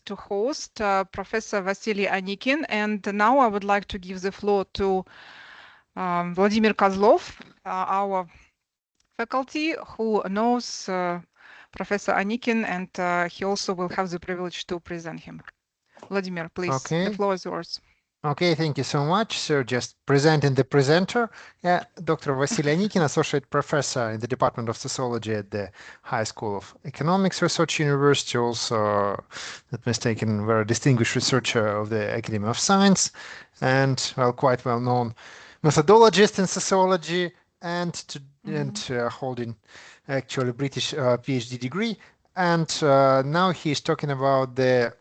to host Professor Vasily Anikin, and now I would like to give the floor to Vladimir Kozlov, our faculty who knows Professor Anikin, and he also will have the privilege to present him. Vladimir, please, the floor is yours. Okay, thank you so much. So just presenting the presenter, Dr. Vasily Anikin, Associate Professor in the Department of Sociology at the High School of Economics Research University, also, not mistaken, very distinguished researcher of the Academy of Science, and well, quite well-known methodologist in sociology, and holding actually British PhD degree. And now he's talking about the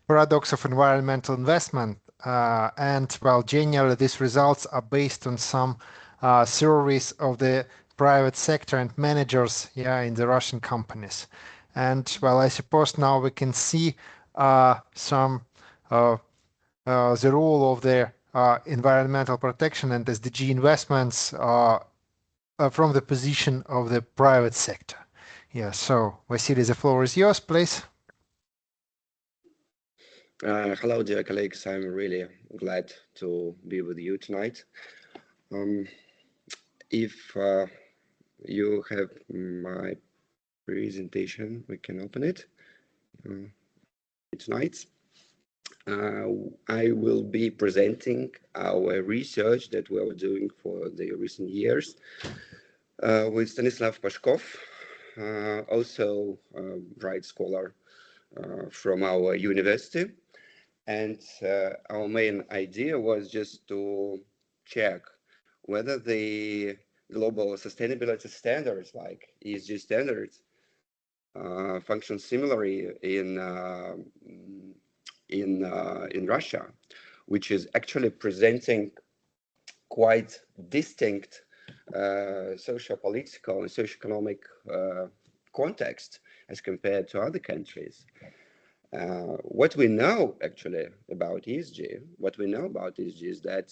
paradox of environmental investment, and well, generally these results are based on some surveys of the private sector and managers in the Russian companies. And well, I suppose now we can see some the role of the environmental protection and SDG investments from the position of the private sector. So Vasily, the floor is yours, please. Hello, dear colleagues. I'm really glad to be with you tonight. If you have my presentation, we can open it tonight. I will be presenting our research that we were doing for the recent years with Stanislav Pashkov, also a bright scholar from our university. And our main idea was just to check whether the global sustainability standards like ESG standards function similarly in Russia, which is actually presenting quite distinct socio-political and socio-economic context as compared to other countries. What we know actually about ESG, is that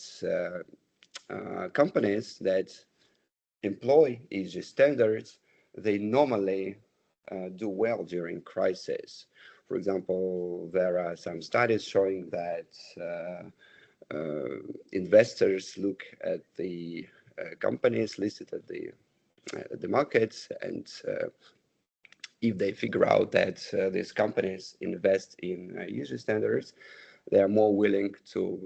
companies that employ ESG standards, they normally do well during crises. For example, there are some studies showing that investors look at the companies listed at the markets, and if they figure out that these companies invest in ESG standards, they are more willing to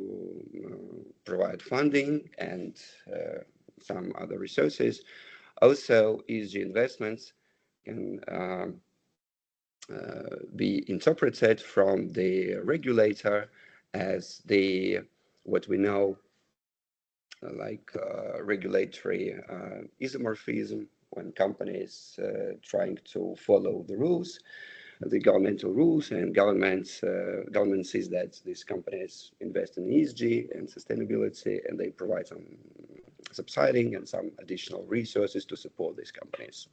provide funding and some other resources. Also, ESG investments can be interpreted from the regulator as what we know like regulatory isomorphism, when companies trying to follow the rules, the governmental rules, and government sees that these companies invest in ESG and sustainability, and they provide some subsiding and some additional resources to support these companies.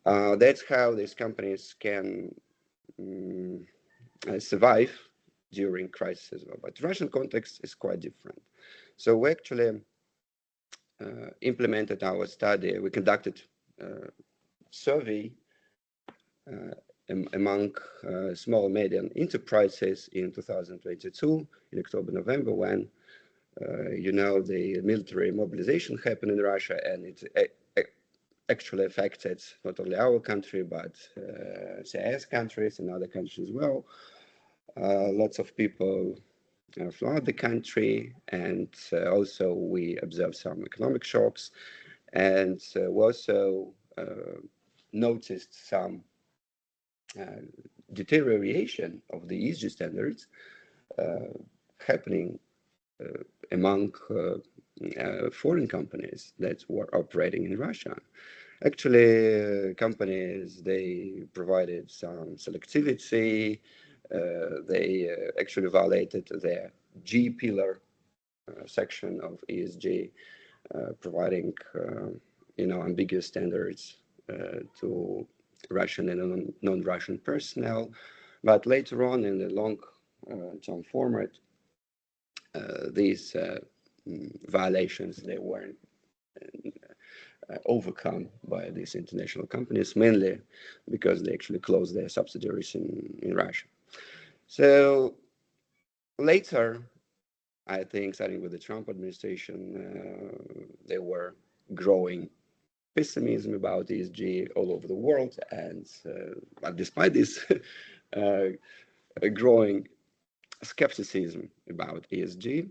That's how these companies can survive during crisis. But the Russian context is quite different. So we actually implemented our study. We conducted a survey among small and medium enterprises in 2022, in October, November, when the military mobilization happened in Russia, and it actually affected not only our country but CIS countries and other countries as well. Lots of people throughout the country, and also we observed some economic shocks, and we also noticed some deterioration of the ESG standards happening among foreign companies that were operating in Russia. Actually, companies, they provided some selectivity. They actually violated the G pillar section of ESG, providing ambiguous standards to Russian and non-Russian personnel. But later on, in the long-term format, these violations, they weren't overcome by these international companies, mainly because they actually closed their subsidiaries in Russia. So later, I think, starting with the Trump administration, there were growing pessimism about ESG all over the world, and but despite this growing skepticism about ESG,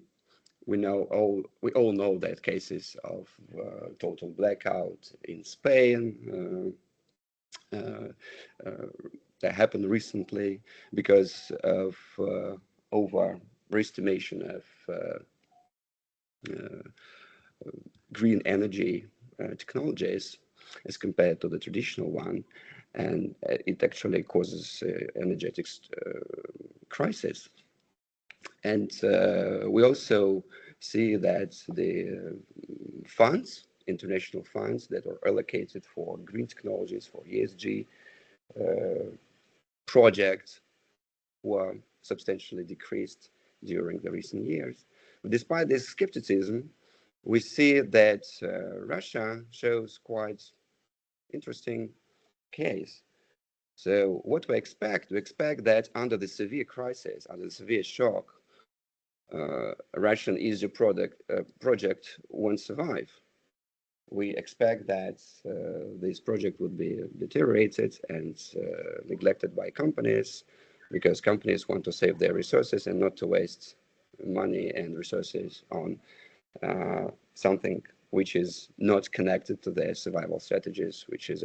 we all know that cases of total blackout in Spain that happened recently because of overestimation of green energy technologies as compared to the traditional one, and it actually causes energetic crisis. And we also see that the funds, international funds that are allocated for green technologies, for ESG projects, were substantially decreased during the recent years. But despite this skepticism, we see that Russia shows quite interesting case. So what we expect that under the severe crisis, under the severe shock, Russian ESG project won't survive. We expect that this project would be deteriorated and neglected by companies, because companies want to save their resources and not to waste money and resources on something which is not connected to their survival strategies, which is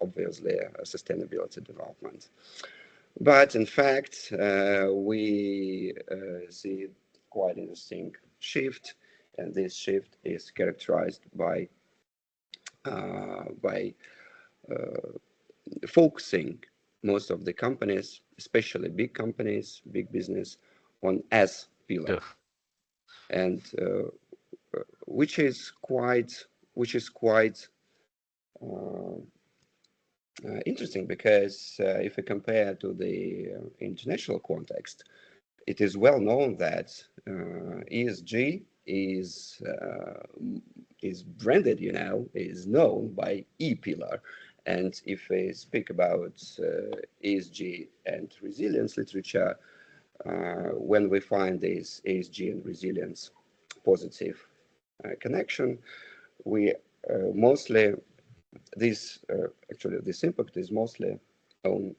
obviously a sustainability development. But in fact, we see quite an interesting shift, and this shift is characterized by focusing most of the companies, especially big companies, big business, on S pillar, and which is quite interesting, because if we compare to the international context, it is well known that ESG is branded, is known by E pillar. And if we speak about ESG and resilience literature, when we find this ESG and resilience positive connection, we mostly this impact is mostly owned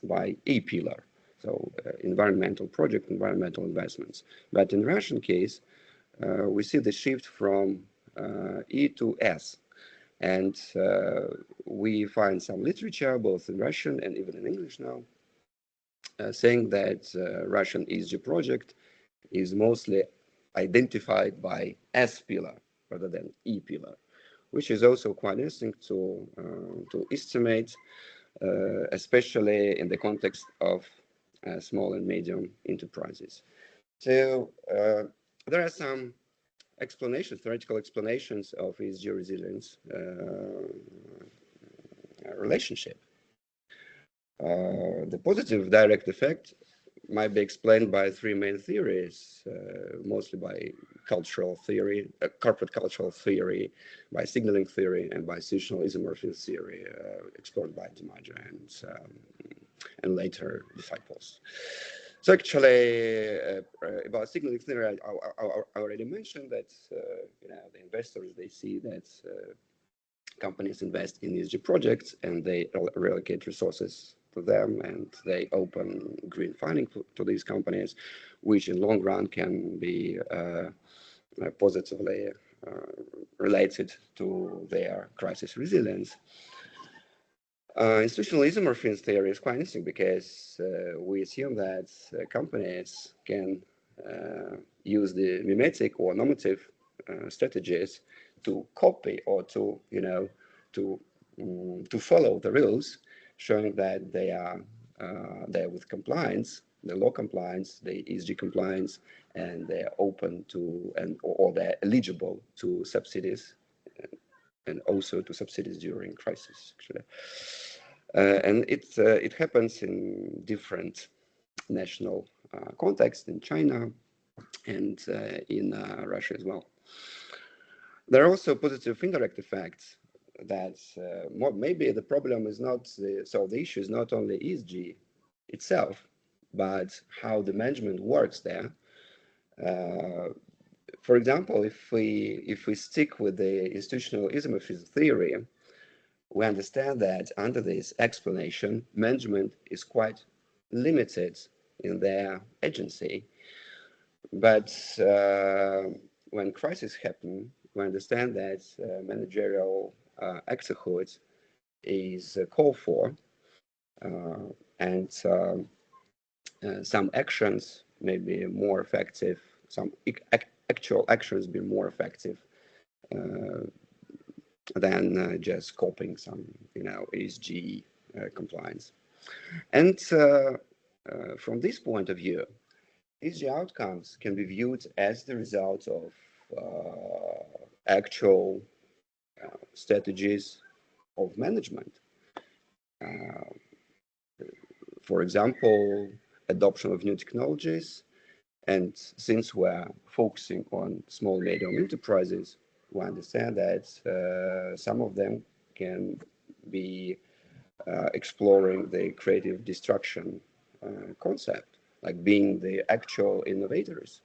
by E pillar, so environmental investments. But in Russian case, we see the shift from E to S, and we find some literature both in Russian and even in English now saying that Russian ESG project is mostly identified by S pillar rather than E pillar, which is also quite interesting to estimate, especially in the context of small and medium enterprises. So there are some theoretical explanations of ESG resilience relationship. The positive direct effect might be explained by three main theories, mostly by cultural theory, corporate cultural theory, by signaling theory, and by situational isomorphism theory, explored by Dimaggio and later disciples. So actually, about signaling theory, I already mentioned that the investors, they see that companies invest in ESG projects and they reallocate resources to them, and they open green funding to these companies, which in long run can be positively related to their crisis resilience. Institutional isomorphism theory is quite interesting, because we assume that companies can use the mimetic or normative strategies to copy or to follow the rules, showing that they are with compliance, the law compliance, the ESG compliance, and they're open to or they're eligible to subsidies, and also to subsidies during crisis, actually. And it happens in different national contexts, in China and in Russia as well. There are also positive indirect effects that maybe the problem is not, the issue is not only ESG itself, but how the management works there. For example, if we stick with the institutional isomorphism theory, we understand that under this explanation, management is quite limited in their agency. But when crises happen, we understand that managerial actorhood is called for, and some actions may be more effective, some actual actions be more effective than just copying some, ESG compliance. And from this point of view, ESG outcomes can be viewed as the result of actual strategies of management. For example, adoption of new technologies. And since we're focusing on small and medium enterprises, we understand that some of them can be exploring the creative destruction concept, like being the actual innovators.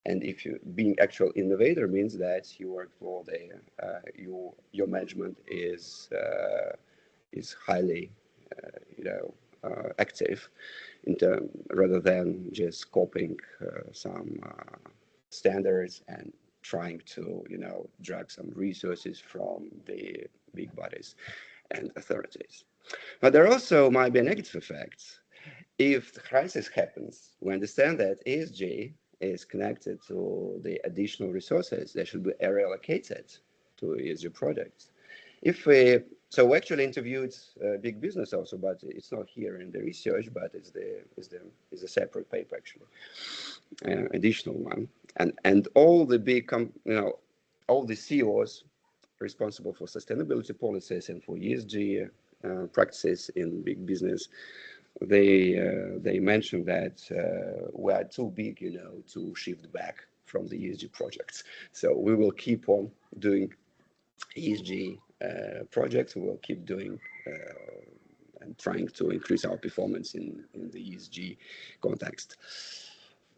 And if being actual innovator means that you work for your management is highly active rather than just copying some standards and trying to drag some resources from the big bodies and authorities. But there also might be negative effects. If the crisis happens, we understand that ESG is connected to the additional resources that should be reallocated to ESG projects. So we actually interviewed big business also, but it's not here in the research, but it's a separate paper actually, additional one, and all the big all the CEOs responsible for sustainability policies and for ESG practices in big business, they mentioned that we are too big, to shift back from the ESG projects. So we will keep on doing ESG projects. We will keep doing and trying to increase our performance in the ESG context.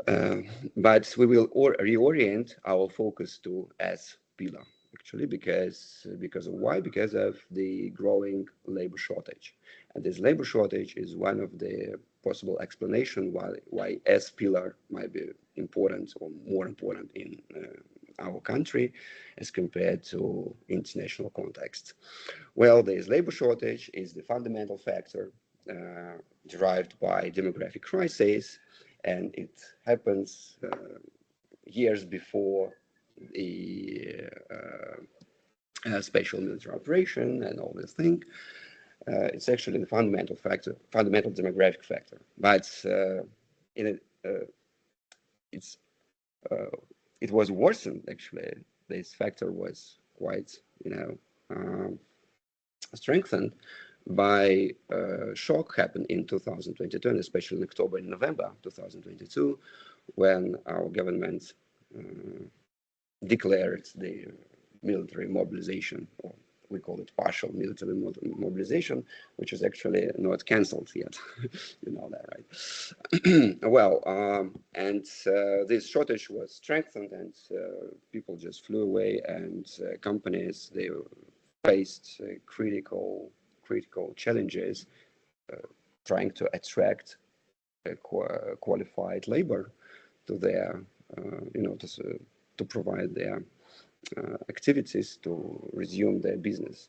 But we will reorient our focus to S pillar, actually, because of why? Because of the growing labor shortage. And this labor shortage is one of the possible explanation why S pillar might be important or more important in our country as compared to international context. Well, this labor shortage is the fundamental factor derived by demographic crisis, and it happens years before the special military operation and all this thing. It's actually the fundamental demographic factor, but it was worsened actually. This factor was quite strengthened by shock happened in 2022, and especially in October and November 2022, when our government declared the military mobilization, or we call it partial military mobilization, which is actually not cancelled yet. You know that, right? Well, and this shortage was strengthened, and people just flew away, and companies, they faced critical challenges trying to attract qualified labor to their, to provide their activities to resume their business.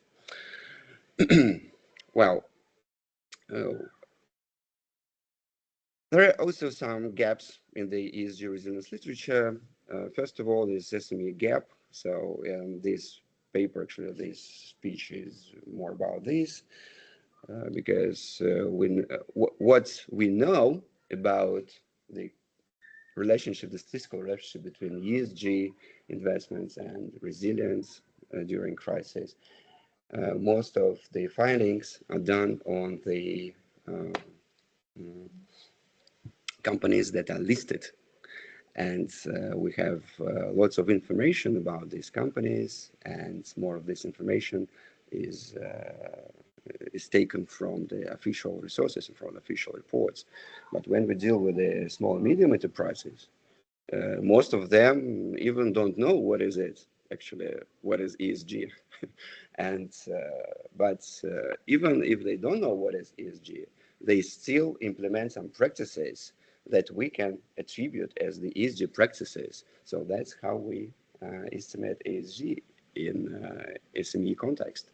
Well, there are also some gaps in the ESG resilience literature. First of all, is SME gap. So this paper, actually, this speech is more about this, because what we know about the relationship, the statistical relationship between ESG investments and resilience during crisis. Most of the findings are done on the companies that are listed And we have lots of information about these companies, and more of this information is taken from the official resources and from the official reports. But when we deal with the small and medium enterprises, most of them even don't know what is it actually, what is ESG. And but even if they don't know what is ESG, they still implement some practices that we can attribute as the ESG practices. So that's how we estimate ESG in SME context.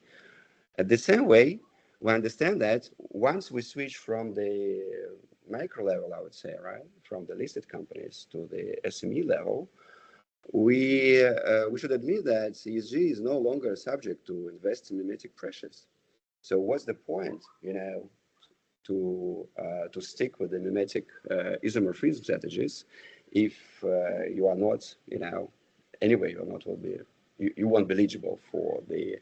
At the same way, we understand that once we switch from the micro level, I would say, right, from the listed companies to the SME level, we should admit that ESG is no longer subject to invest in mimetic pressures. So what's the point, to stick with the mimetic isomorphism strategies if you are not, anyway, you won't be eligible for the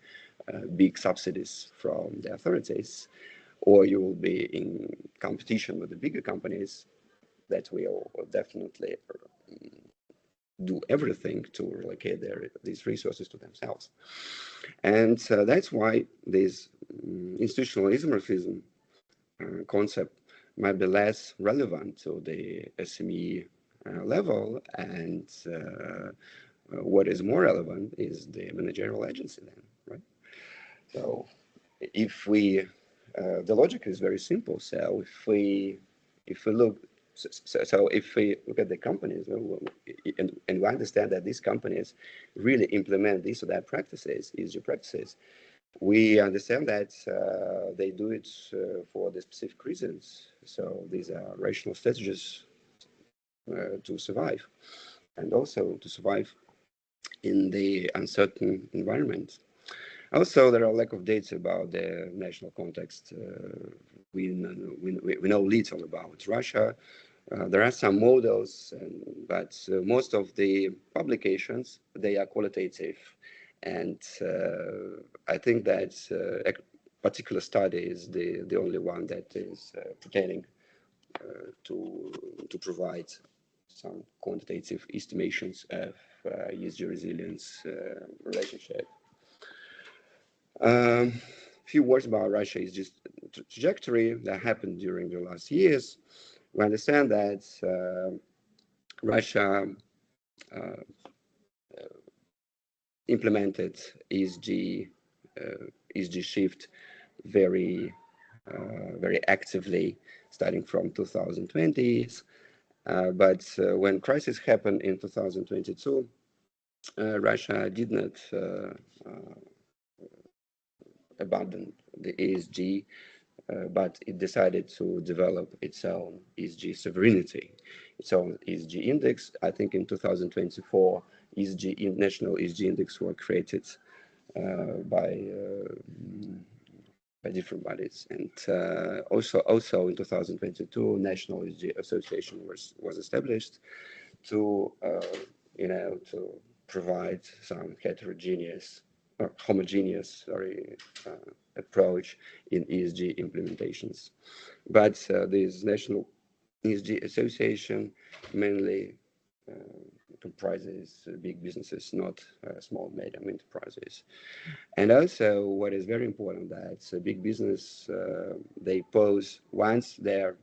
big subsidies from the authorities, or you will be in competition with the bigger companies that will definitely do everything to relocate these resources to themselves. And that's why this institutional isomorphism concept might be less relevant to the SME level, and what is more relevant is the managerial agency then, right? So if we, the logic is very simple. So if we look, so if we look at the companies, and we understand that these companies really implement these or that practices, ESG practices, we understand that they do it for the specific reasons. So these are rational strategies to survive, and also to survive in the uncertain environment. Also, there are lack of data about the national context. We know little about Russia. There are some models, but most of the publications, they are qualitative. And I think that a particular study is the only one that is pertaining to provide some quantitative estimations of ESG resilience relationship. Few words about Russia is just trajectory that happened during the last years. We understand that Russia implemented ESG shift very actively, starting from 2020s. But when crisis happened in 2022, Russia did not abandon the ESG, but it decided to develop its own ESG sovereignty, its own ESG index. I think in 2024, national ESG index were created by different bodies, and also in 2022, National ESG Association was established to to provide some homogeneous approach in ESG implementations. But this National ESG Association mainly comprises big businesses, not small, medium enterprises. And also, what is very important, that big business, they pose, once they're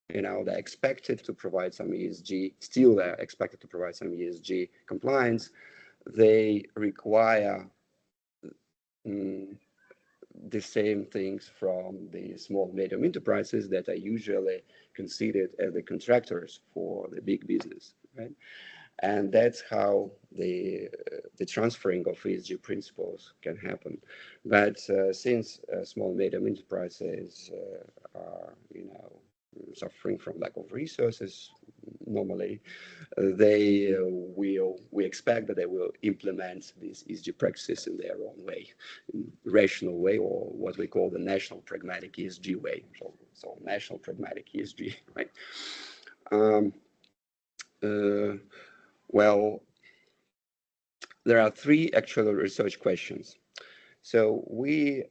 expected to provide some ESG, still they're expected to provide some ESG compliance, they require the same things from the small medium enterprises that are usually considered as the contractors for the big business, right? And that's how the transferring of ESG principles can happen. But since small medium enterprises are suffering from lack of resources, normally we expect that they will implement these ESG practices in their own way, rational way, or what we call the national pragmatic ESG way. So national pragmatic ESG, right? Well, there are three actual research questions. So we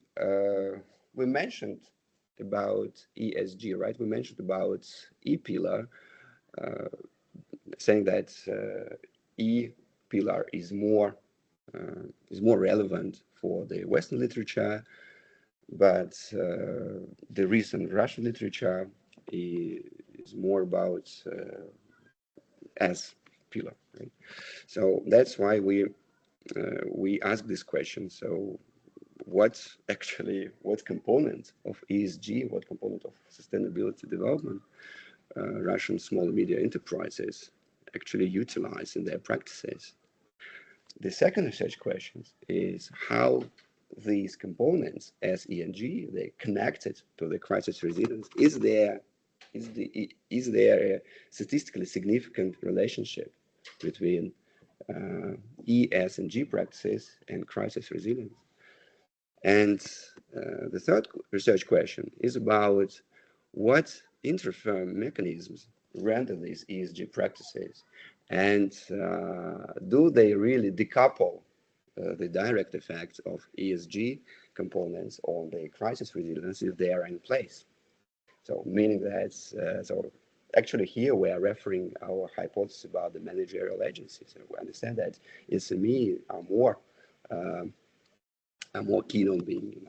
mentioned about ESG, right? We mentioned about E pillar. saying that E pillar is more relevant for the Western literature, but the recent Russian literature is more about S pillar. Right? So that's why we ask this question. So what component of ESG, what component of sustainability development Russian small and medium enterprises actually utilize in their practices? The second research question is how these components, S, E, and G, they're connected to the crisis resilience. Is there a statistically significant relationship between E, S, and G practices and crisis resilience? And the third research question is about what interfirm mechanisms render these ESG practices, and do they really decouple the direct effects of ESG components on the crisis resilience if they are in place? So meaning that, so actually here we are referring our hypothesis about the managerial agencies. And we understand that SME are more keen on being,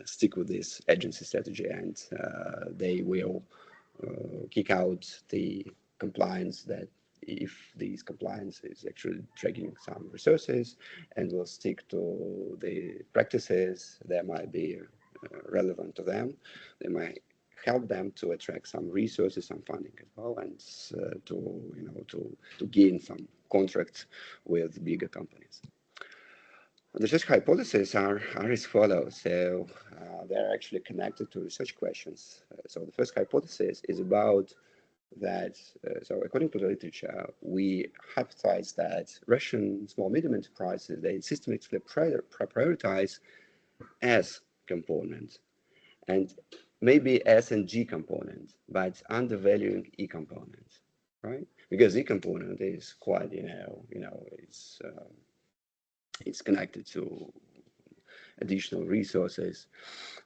stick with this agency strategy, and they will kick out the compliance that if these compliance is actually dragging some resources, and will stick to the practices that might be relevant to them. They might help them to attract some resources, some funding as well, and to gain some contracts with bigger companies. The research hypotheses are as follows. So they're actually connected to research questions. So the first hypothesis is about that, so according to the literature, we hypothesize that Russian small medium enterprises, they systematically prioritize S component and maybe S and G component, but undervaluing E component, right? Because E component is quite, it's connected to additional resources,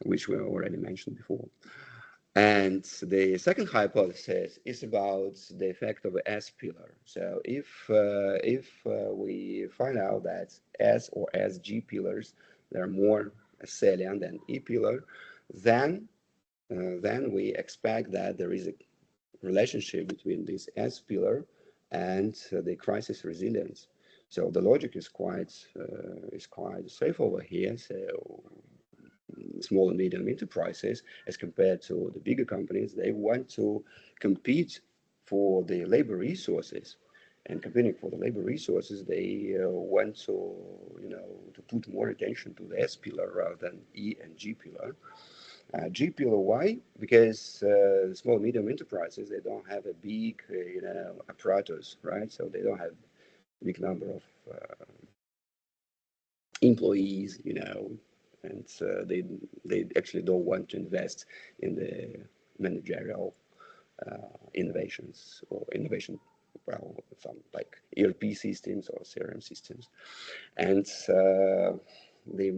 which we already mentioned before. And the second hypothesis is about the effect of the S pillar. So if we find out that S or SG pillars, they're more salient than E pillar, then we expect that there is a relationship between this S pillar and the crisis resilience. So the logic is quite straightforward here. So small and medium enterprises, as compared to the bigger companies, they want to compete for the labor resources, and competing for the labor resources, they want to put more attention to the S pillar rather than E and G pillar. G pillar, why? Because small and medium enterprises, they don't have a big apparatus, right? So they don't have a big number of employees, and they actually don't want to invest in the managerial innovations or innovation, well, some like ERP systems or CRM systems, and they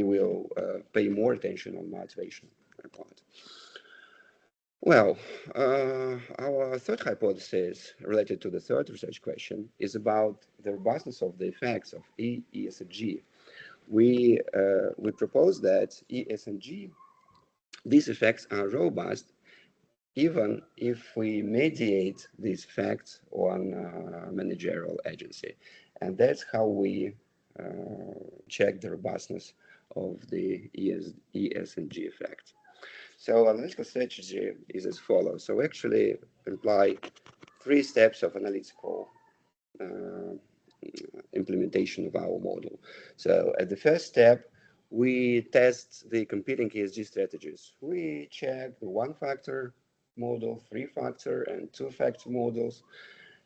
will pay more attention on motivation part. Well, our third hypothesis related to the third research question is about the robustness of the effects of E, ES, and G. We propose that ES and G, these effects are robust even if we mediate these effects on managerial agency. And that's how we check the robustness of the ES and G effect. So analytical strategy is as follows. So we actually apply 3 steps of analytical implementation of our model. So at the first step, we test the competing ESG strategies. We check the 1-factor model, 3-factor, and 2-factor models.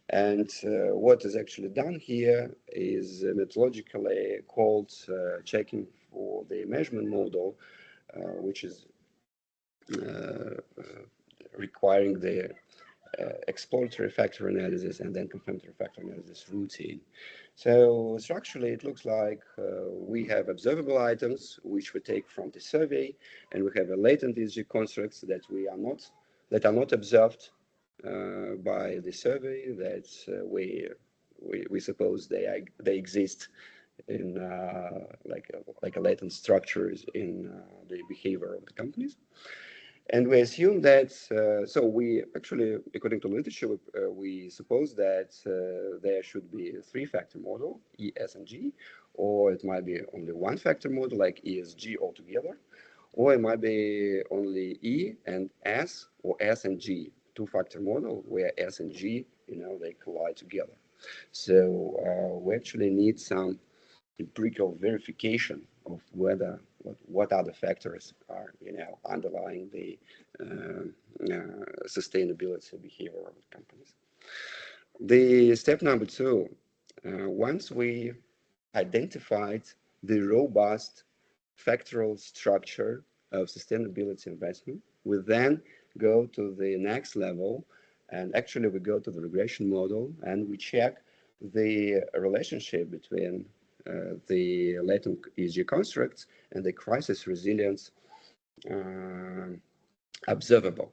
And what is actually done here is methodologically called checking for the measurement model, which is requiring the exploratory factor analysis and then confirmatory factor analysis routine. So structurally, it looks like we have observable items which we take from the survey, and we have a latent ESG constructs that we are not that are not observed by the survey, that we suppose they exist in like a latent structures in the behavior of the companies. And we assume that, so we actually, according to literature, we suppose that there should be a three-factor model, E, S, and G, or it might be only one-factor model like E, S, G altogether, or it might be only E and S, or S and G, two-factor model where S and G, they collide together. So we actually need some empirical verification of whether what other factors are underlying the sustainability behavior of companies. The step number two, once we identified the robust factorial structure of sustainability investment, we then go to the next level, and actually we go to the regression model and we check the relationship between the latent ESG constructs and the crisis resilience observable.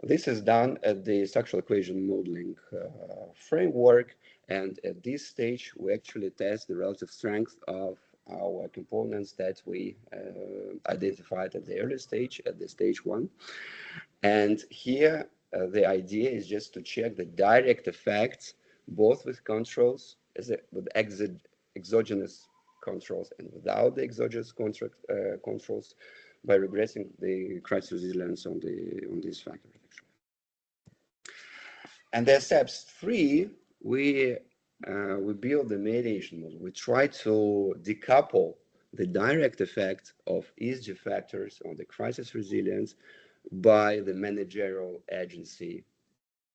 This is done at the structural equation modeling framework, and at this stage we actually test the relative strength of our components that we identified at the early stage, at the stage one. And here the idea is just to check the direct effects, both with controls, with exogenous controls and without the exogenous controls, by regressing the crisis resilience on these factors. And then steps three, we build the mediation model. We try to decouple the direct effect of ESG factors on the crisis resilience by the managerial agency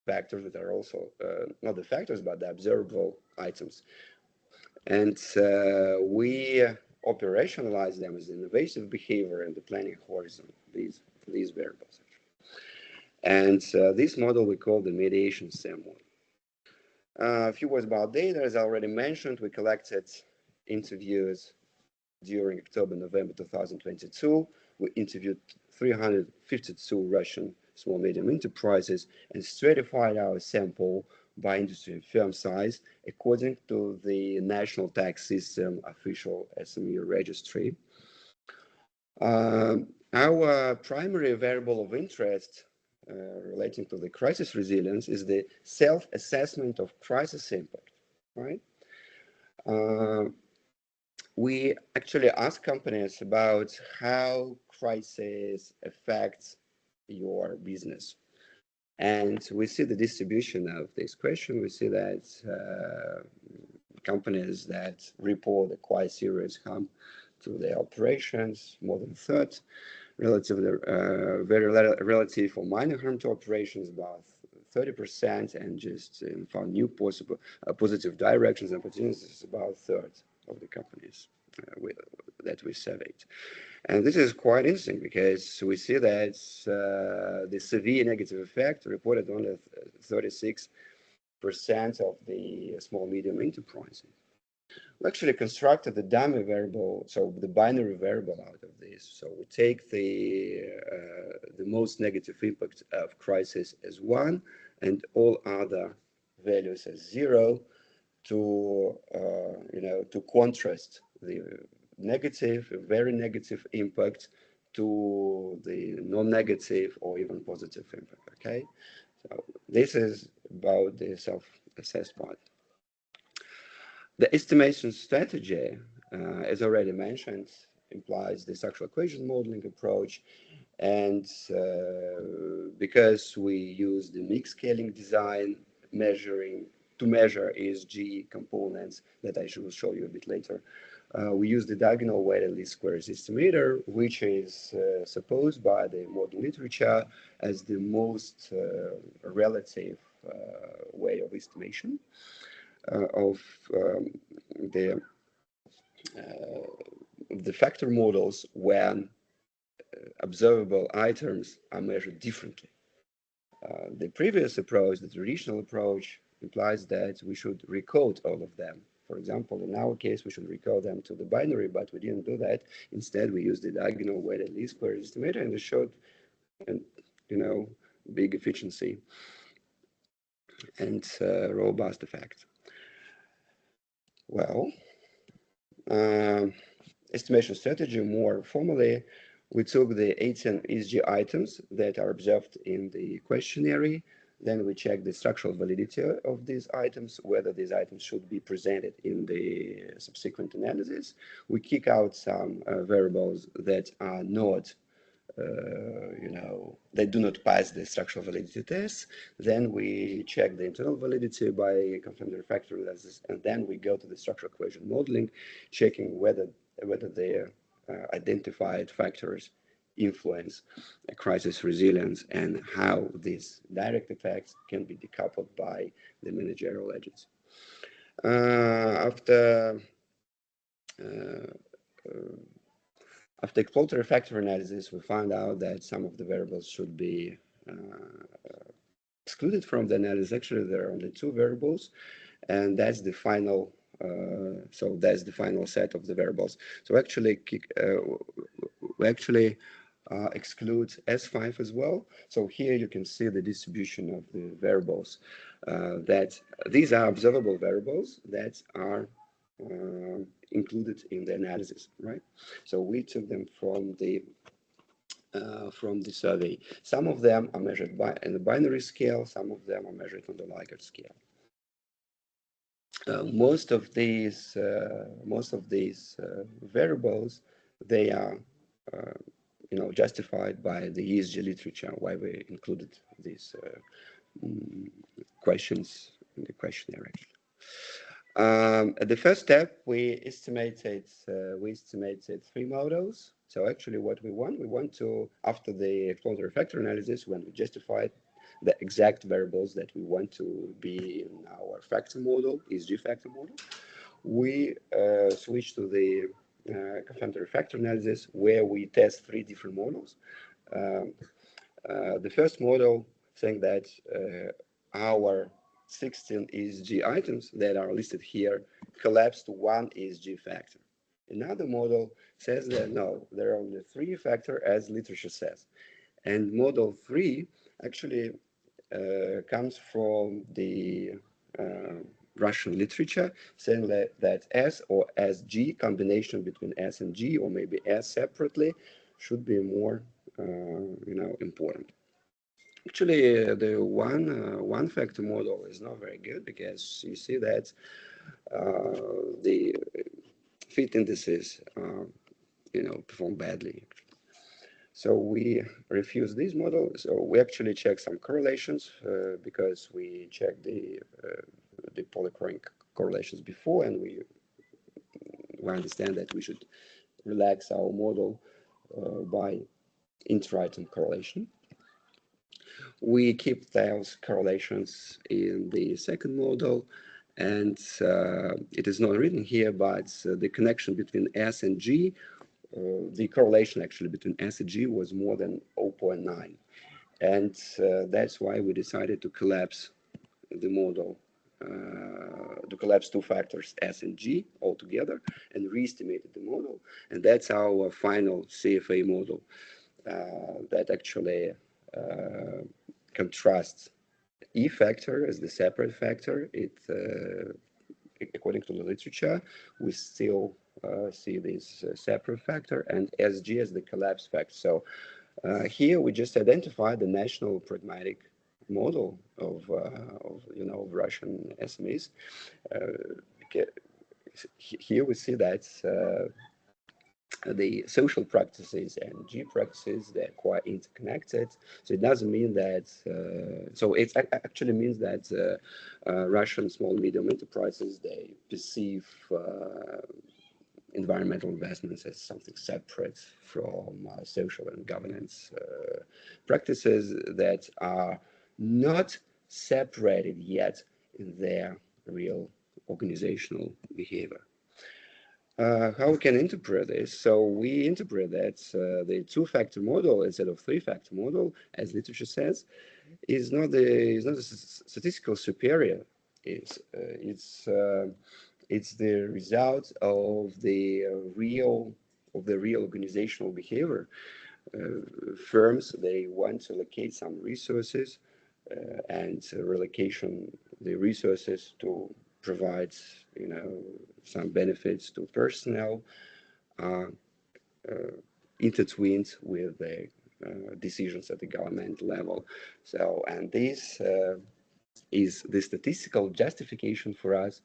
factors that are also not the factors but the observable items. And we operationalize them as innovative behavior in the planning horizon, these variables. And this model we call the mediation SEM model. A few words about data. As I already mentioned, we collected interviews during October, November 2022. We interviewed 352 Russian small medium enterprises and stratified our sample by industry and firm size according to the National Tax System official SME registry. Our primary variable of interest relating to the crisis resilience is the self-assessment of crisis impact, right? We actually ask companies about how crisis affects your business. And we see the distribution of this question. We see that companies that report a quite serious harm to their operations, more than a third, relatively very relative or minor harm to operations, about 30%, and just found new possible positive directions and opportunities, about a third of the companies that we surveyed. And this is quite interesting because we see that the severe negative effect reported only 36% of the small medium enterprises. We actually constructed the dummy variable, so the binary variable out of this. So we take the most negative impact of crisis as 1 and all other values as 0 to to contrast the negative, very negative impact to the non-negative or even positive impact. Okay, so this is about the self-assessed part. The estimation strategy, as already mentioned, implies the structural equation modeling approach, and because we use the mixed scaling design to measure ESG components that I will show you a bit later, we use the diagonal weighted least squares estimator, which is supposed by the modern literature as the most relative way of estimation of the factor models when observable items are measured differently. The previous approach, the traditional approach, implies that we should recode all of them. For example, in our case, we should recode them to the binary, but we didn't do that. Instead, we used the diagonal weighted least squares estimator, and it showed, big efficiency and robust effect. Well, estimation strategy more formally, we took the 18 ESG items that are observed in the questionnaire. Then we check the structural validity of these items, whether these items should be presented in the subsequent analysis. We kick out some variables that are not they do not pass the structural validity test. Then we check the internal validity by confirmatory factor analysis, and then we go to the structural equation modeling, checking whether the identified factors influence crisis resilience and how these direct effects can be decoupled by the managerial agency. After exploratory factor analysis, we found out that some of the variables should be excluded from the analysis. Actually, there are only 2 variables, and that's the final. That's the final set of the variables. So actually, we actually exclude S5 as well. So here you can see the distribution of the variables. That these are observable variables that are included in the analysis, right? So we took them from the survey. Some of them are measured in the binary scale. Some of them are measured on the Likert scale. Most of these variables, they are justified by the ESG literature, why we included these questions in the questionnaire. Actually. At the first step, we estimated 3 models. So actually what we want to, after the exploratory factor analysis, when we justified the exact variables that we want to be in our factor model, ESG factor model, we switch to the confirmatory factor analysis, where we test 3 different models. The first model saying that our 16 ESG items that are listed here collapse to 1 ESG factor. Another model says that no, there are only 3 factors, as literature says. And model 3 actually comes from the Russian literature, saying that S or SG, combination between S and G, or maybe S separately, should be more important. Actually, the one factor model is not very good, because you see that the fit indices perform badly. So we refuse this model. So we actually check some correlations, because we checked the polychronic correlations before, and we understand that we should relax our model by inter-item correlation. We keep those correlations in the second model, and it is not written here, but the connection between S and G, the correlation actually between S and G was more than 0.9. And that's why we decided to collapse the model, to collapse 2 factors, S and G, altogether, and re-estimated the model. And that's our final CFA model that actually contrasts E factor as the separate factor. According to the literature, we still see this separate factor, and SG as the collapse factor. So here we just identify the national pragmatic model of Russian SMEs. Here we see that the social practices and G practices, they're quite interconnected. So it doesn't mean that, so it actually means that Russian small and medium enterprises, they perceive environmental investments as something separate from social and governance practices that are not separated yet in their real organizational behavior. How we can interpret this? So we interpret that the 2-factor model instead of 3-factor model, as literature says, is not a statistical superior. It's the result of the real organizational behavior. firms, they want to allocate some resources and relocation the resources to provide, some benefits to personnel are intertwined with the decisions at the government level. So, and this is the statistical justification for us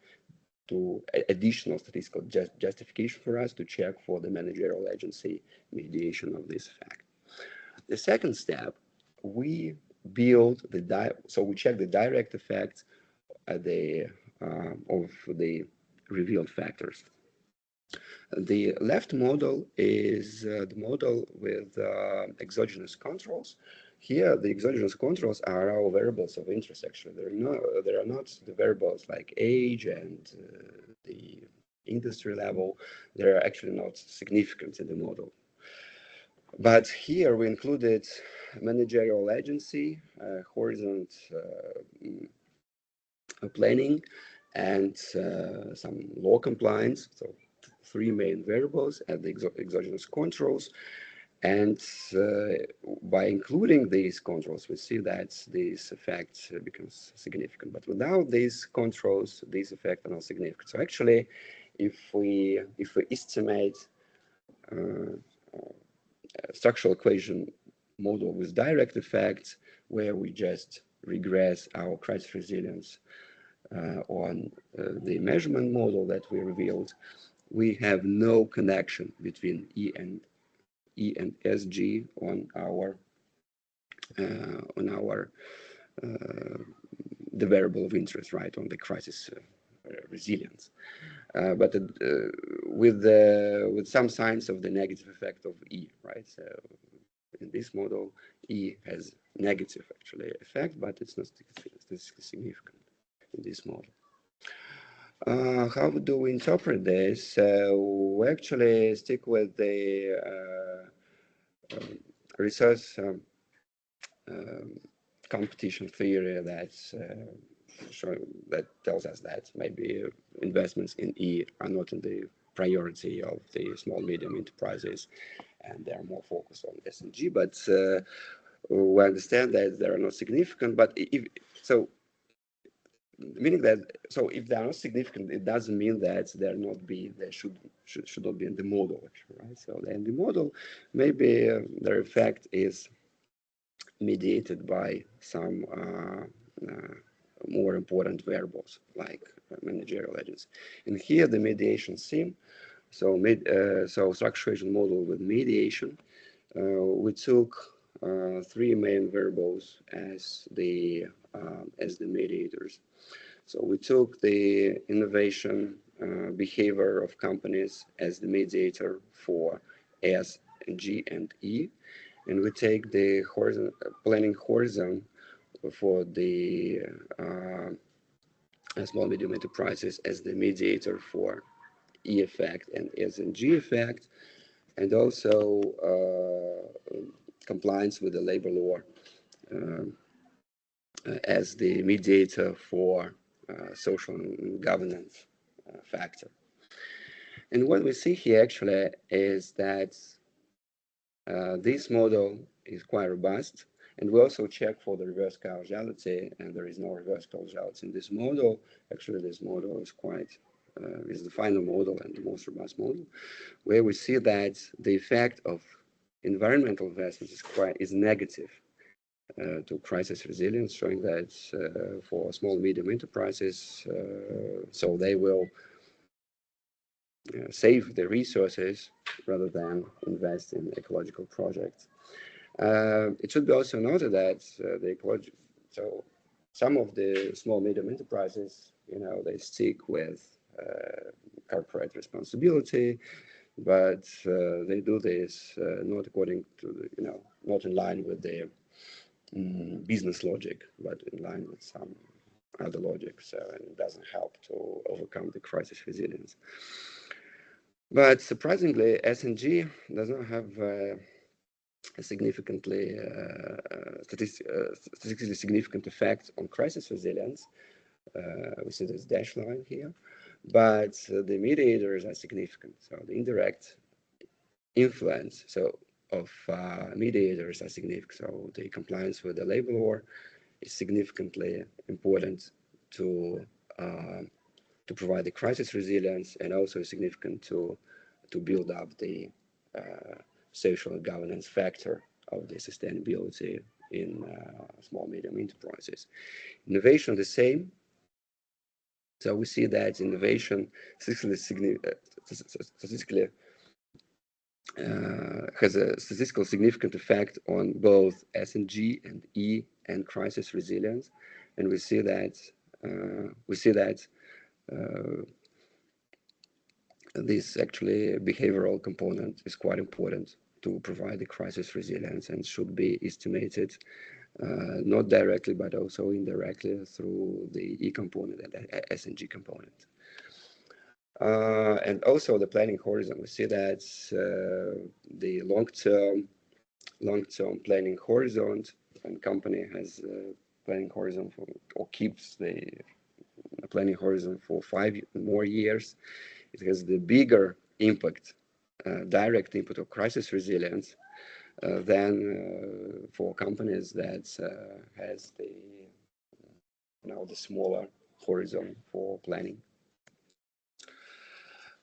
to additional statistical justification for us to check for the managerial agency mediation of this fact. The second step, we build so we check the direct effects of the revealed factors. The left model is the model with exogenous controls. Here, the exogenous controls are our variables of interest. Actually, there are not the variables like age and the industry level. They are actually not significant in the model. But here we included managerial agency, horizon planning, and some law compliance. So three main variables and the exogenous controls. And by including these controls, we see that this effect becomes significant. But without these controls, these effects are not significant. So actually, if we estimate structural equation model with direct effects, where we just regress our crisis resilience on the measurement model that we revealed, we have no connection between E and SG on our the variable of interest, right, on the crisis resilience. But with some signs of the negative effect of E, right? So in this model, E has negative actually effect, but it's not statistically significant in this model. How do we interpret this? We actually stick with the research competition theory that tells us that maybe investments in E are not in the priority of the small medium enterprises, and they're more focused on S&G. But we understand that they are not significant. But meaning that if they are not significant, it doesn't mean that they should not be in the model, actually, right? So in the model, maybe their effect is mediated by some more important variables like managerial agents. And here the mediation theme. So structuration model with mediation. We took three main variables as the mediators. So we took the innovation behavior of companies as the mediator for S, G, and E, and we take the planning horizon for the small medium enterprises as the mediator for E effect and S and G effect, and also compliance with the labor law as the mediator for social and governance factor. And what we see here actually is that this model is quite robust, and we also check for the reverse causality, and there is no reverse causality in this model. Actually, this model is is the final model and the most robust model, where we see that the effect of environmental investments is negative to crisis resilience, showing that for small and medium enterprises, so they will save the resources rather than invest in ecological projects. It should be also noted that so some of the small medium enterprises, they stick with corporate responsibility, but they do this not according to not in line with their business logic, but in line with some other logic. So it doesn't help to overcome the crisis resilience. But surprisingly, S&G does not have a significantly statistically significant effect on crisis resilience. We see this dashed line here, but the mediators are significant. So the indirect influence of mediators are significant. So the compliance with the labor law is significantly important to provide the crisis resilience, and also significant to build up the social governance factor of the sustainability in small medium enterprises. Innovation the same. So we see that innovation statistically has a statistical significant effect on both S&G and E and crisis resilience, and we see that this actually behavioral component is quite important to provide the crisis resilience, and should be estimated not directly but also indirectly through the E component and the S&G component. And also the planning horizon. We see that the long-term planning horizon, when company has a planning horizon for, or keeps the planning horizon for 5 more years, it has the bigger impact, direct impact of crisis resilience than for companies that has the the smaller horizon for planning.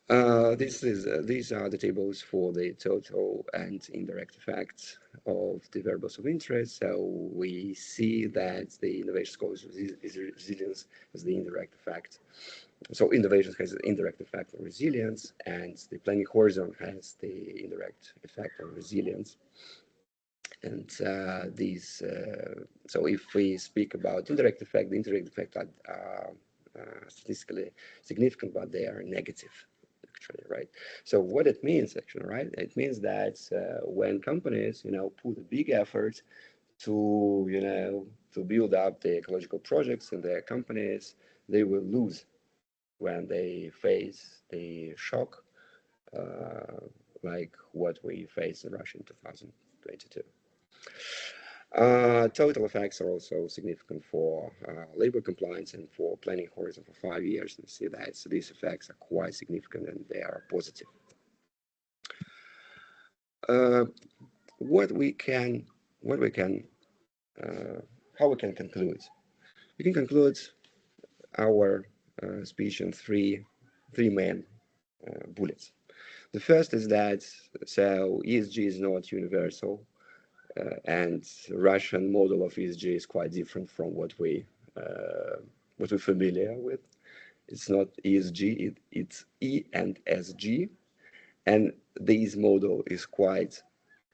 These are the tables for the total and indirect effects of the variables of interest. So we see that the innovation scores resilience has the indirect effect. So innovation has an indirect effect on resilience, and the planning horizon has the indirect effect on resilience. And so if we speak about indirect effect, the indirect effects are statistically significant, but they are negative. Actually, right? So what it means, actually, right? It means that when companies, put a big effort to, to build up the ecological projects in their companies, they will lose when they face the shock, like what we faced in Russia in 2022. Total effects are also significant for labor compliance and for planning horizon for 5 years. And see that so these effects are quite significant, and they are positive. How we can conclude? We can conclude our speech in three main bullets. The first is that ESG is not universal. And Russian model of ESG is quite different from what we're familiar with. It's not ESG, it's E and SG, and this model is quite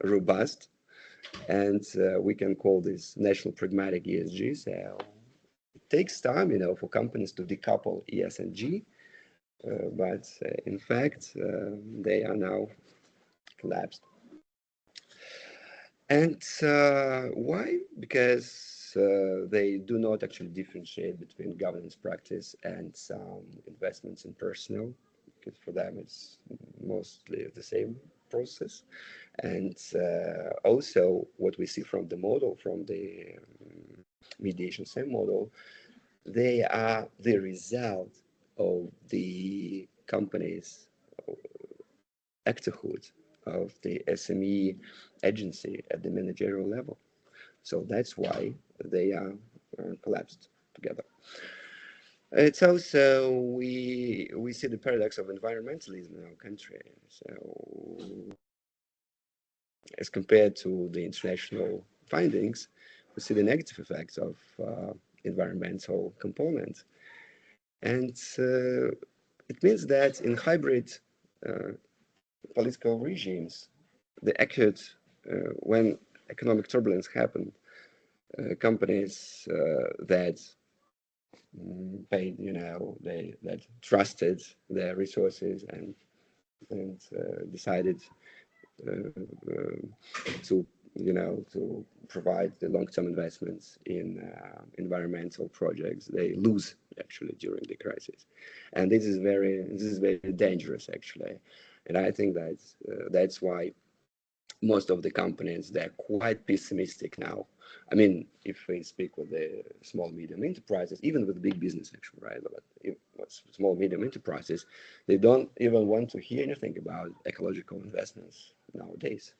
robust, and we can call this national pragmatic ESG. So it takes time, for companies to decouple ES and G, but in fact, they are now collapsed. And why? Because they do not actually differentiate between governance practice and investments in personnel, because for them it's mostly the same process. And also what we see from the model, from the mediation same model, they are the result of the company's actorhood of the SME agency at the managerial level. So that's why they are collapsed together. It's also, we see the paradox of environmentalism in our country. So as compared to the international findings, we see the negative effects of environmental component. And it means that in hybrid political regimes, the acute, when economic turbulence happened, companies that paid, that trusted their resources and decided to provide the long-term investments in environmental projects, they lose actually during the crisis, and this is very dangerous actually. And I think that's why most of the companies, they're quite pessimistic now. I mean, if we speak with the small medium enterprises, even with big business actually, right? But small medium enterprises, they don't even want to hear anything about ecological investments nowadays.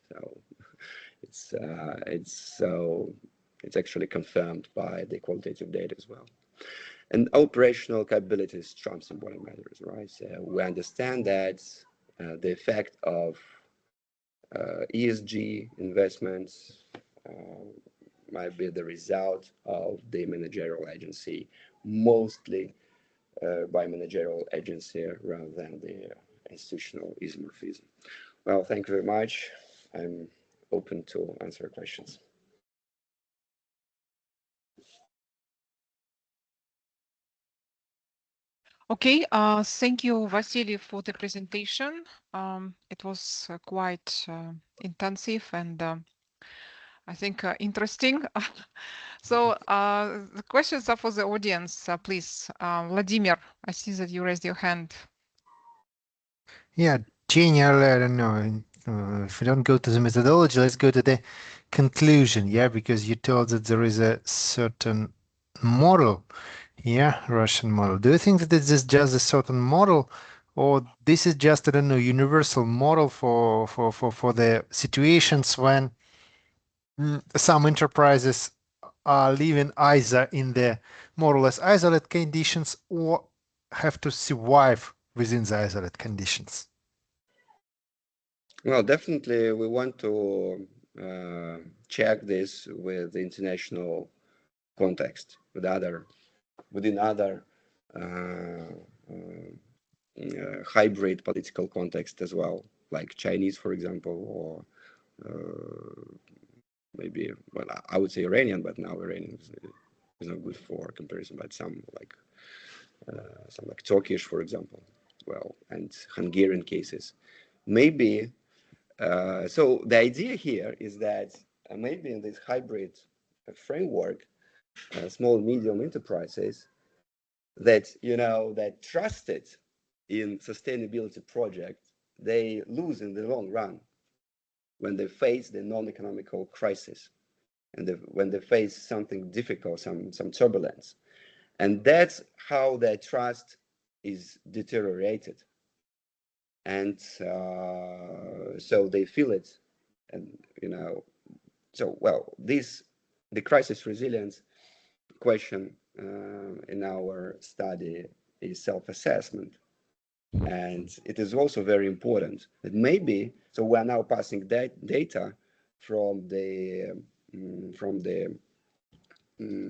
So it's actually confirmed by the qualitative data as well. And operational capabilities trump symbolic matters, right? So we understand that the effect of ESG investments might be the result of the managerial agency, mostly by managerial agency rather than the institutional isomorphism. Well, thank you very much. I'm open to answer questions. Okay, thank you, Vasily, for the presentation. It was quite intensive and I think interesting. So the questions are for the audience, please. Vladimir, I see that you raised your hand. Yeah, generally, I don't know. If we don't go to the methodology, let's go to the conclusion. Yeah, because you told that there is a certain model. Yeah, Russian model. Do you think that this is just a certain model, or this is just, I don't know, universal model for the situations when some enterprises are living either in the more or less isolated conditions or have to survive within the isolated conditions? Well, definitely we want to check this with the international context, within other hybrid political context as well, like Chinese, for example, or maybe, well, I would say Iranian, but now Iranian is not good for comparison, but some like Turkish, for example, well, and Hungarian cases. Maybe, so the idea here is that maybe in this hybrid framework, small and medium enterprises that, that trusted in sustainability projects, they lose in the long run when they face the non-economical crisis and when they face something difficult, some turbulence. And that's how their trust is deteriorated. And so they feel it. And, so, well, the crisis resilience question in our study is self-assessment. And it is also very important that maybe, so we're now passing that data from the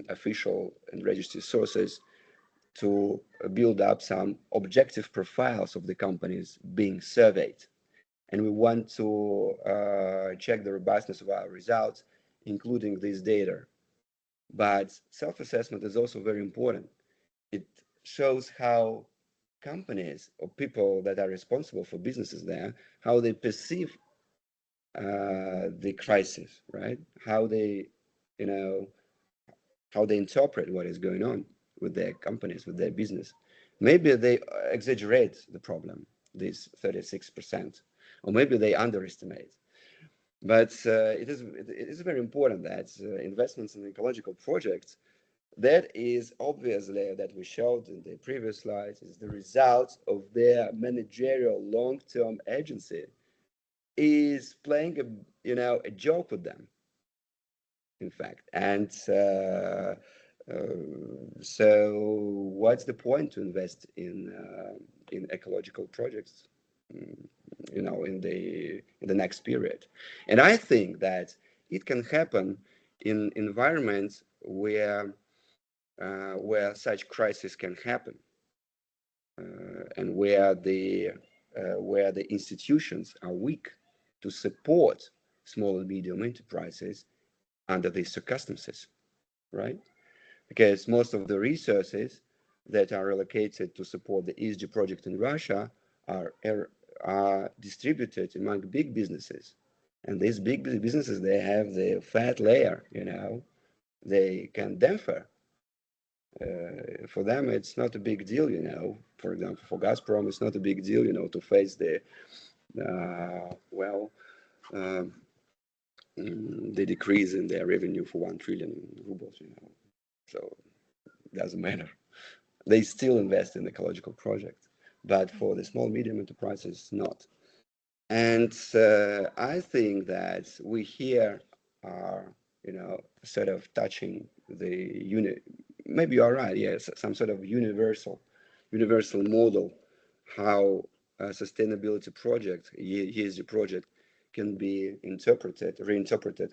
official and registered sources to build up some objective profiles of the companies being surveyed. And we want to check the robustness of our results, including this data. But self-assessment is also very important. It shows how companies or people that are responsible for businesses there, how they perceive the crisis, right? How they, how they interpret what is going on with their companies, with their business. Maybe they exaggerate the problem, this 36%, or maybe they underestimate. But it is very important that investments in ecological projects, that is obviously, that we showed in the previous slides, is the result of their managerial long-term agency is playing a joke with them, in fact. And so what's the point to invest in ecological projects, in the next period? And I think that it can happen in environments where such crisis can happen, and where the institutions are weak to support small and medium enterprises under these circumstances, right? Because most of the resources that are allocated to support the ESG project in Russia are distributed among big businesses. And these big businesses, they have the fat layer, they can defer. For them, it's not a big deal, For example, for Gazprom, it's not a big deal, to face the the decrease in their revenue for 1 trillion rubles, So it doesn't matter. They still invest in ecological projects, but for the small medium enterprises, not. And I think that we here are, sort of touching the unit. Maybe you're right. Yes, some sort of universal model how a sustainability project, ESG project, can be reinterpreted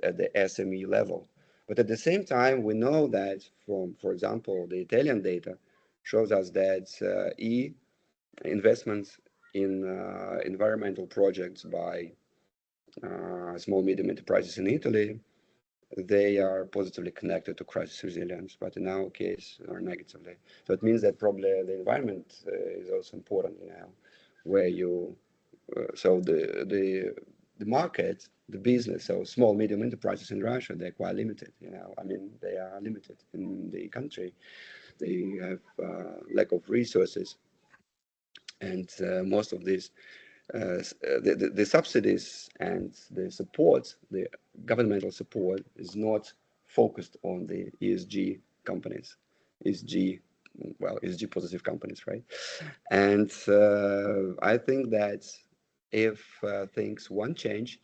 at the SME level. But at the same time, we know that from, for example, the Italian data shows us that investments in environmental projects by small medium enterprises in Italy, they are positively connected to crisis resilience, but in our case, or negatively. So it means that probably the environment is also important, where you so the market, the business, so small medium enterprises in Russia, they're quite limited. I mean, they are limited in the country. They have lack of resources, and most of these the subsidies and the support, the governmental support, is not focused on the ESG companies, ESG, ESG positive companies, right? And I think that if things won't change,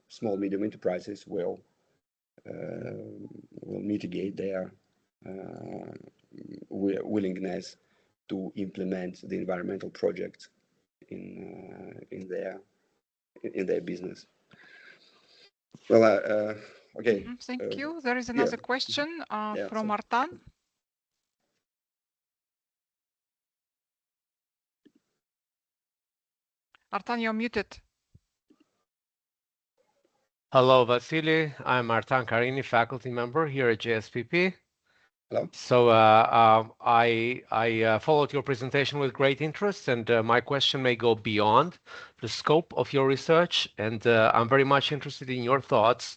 small medium enterprises will mitigate their willingness to implement the environmental projects in their business. Well, okay. Thank you. There is Yeah. another question from Artan. Artan, you're muted. Hello, Vasily. I'm Artan Karini, faculty member here at GSPP. Hello. So I followed your presentation with great interest, and my question may go beyond the scope of your research. And I'm very much interested in your thoughts